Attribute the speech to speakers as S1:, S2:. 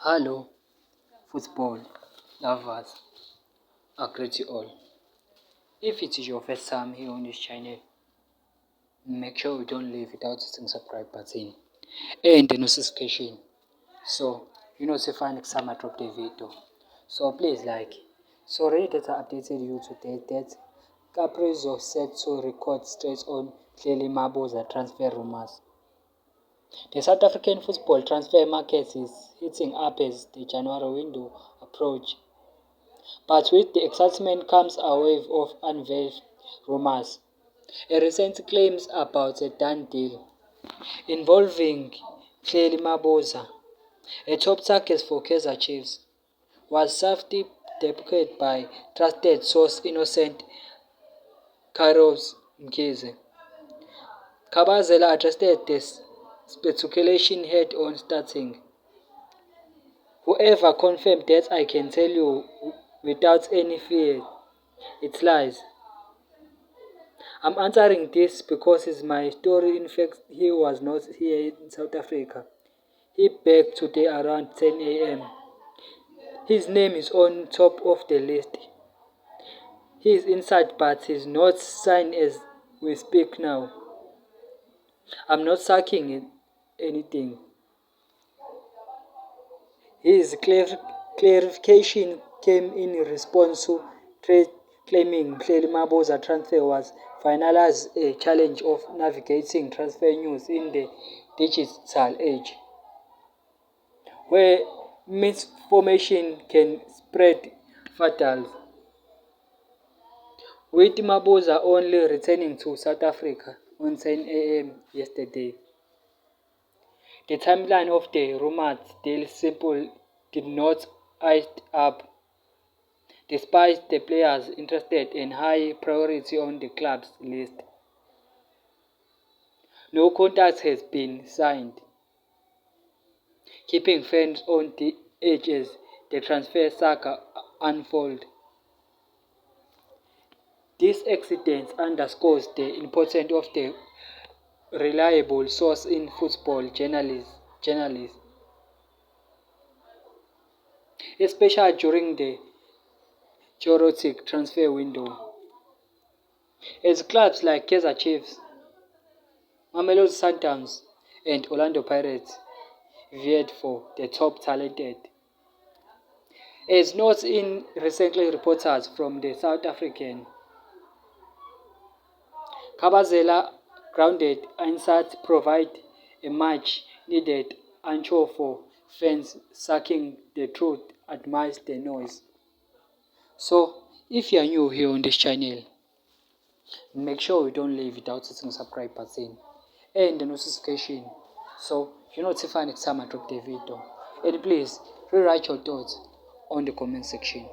S1: Hello, football lovers. I greet you all. If it is your first time here on this channel, make sure you don't leave without hitting subscribe button and the notification so you notify next time I drop the video. So please like. So already that I updated you today that Caprizo set to record straight on Clearly Maboza transfer rumors. The South African football transfer market is heating up as the January window approaches. But with the excitement comes a wave of unveiled rumors. A recent claims about a done deal involving Clearly Maboza, a top target for Kaizer Chiefs, was safely debuted by trusted source Innocent Kairos Mkhize. Kabazela addressed this speculation head on starting. Whoever confirmed that I can tell you without any fear, it's lies. I'm answering this because it's my story. In fact, he was not here in South Africa. He back today around 10 a.m. His name is on top of the list. He is inside but he's not signed as we speak now. I'm not sucking anything. His clarification came in response to trade claiming Clearly Maboza transfer was finalized, a challenge of navigating transfer news in the digital age, where misinformation can spread fatal. With Maboza only returning to South Africa on 10 a.m. yesterday, the timeline of the rumored deal simply did not add up. Despite the players interested and high priority on the club's list, no contract has been signed, keeping fans on the edge as the transfer saga unfolds. This accident underscores the importance of the reliable source in football journalism, especially during the chaotic transfer window. As clubs like Kaizer Chiefs, Mamelodi Sundowns and Orlando Pirates vied for the top talented. As noted in recently reports from the South African, Kabazela grounded insights provide a much needed anchor for fans seeking the truth amidst the noise. So, if you are new here on this channel, make sure you don't leave without hitting the subscribe button and the notification so you notify next time I drop the video. And please rewrite your thoughts on the comment section.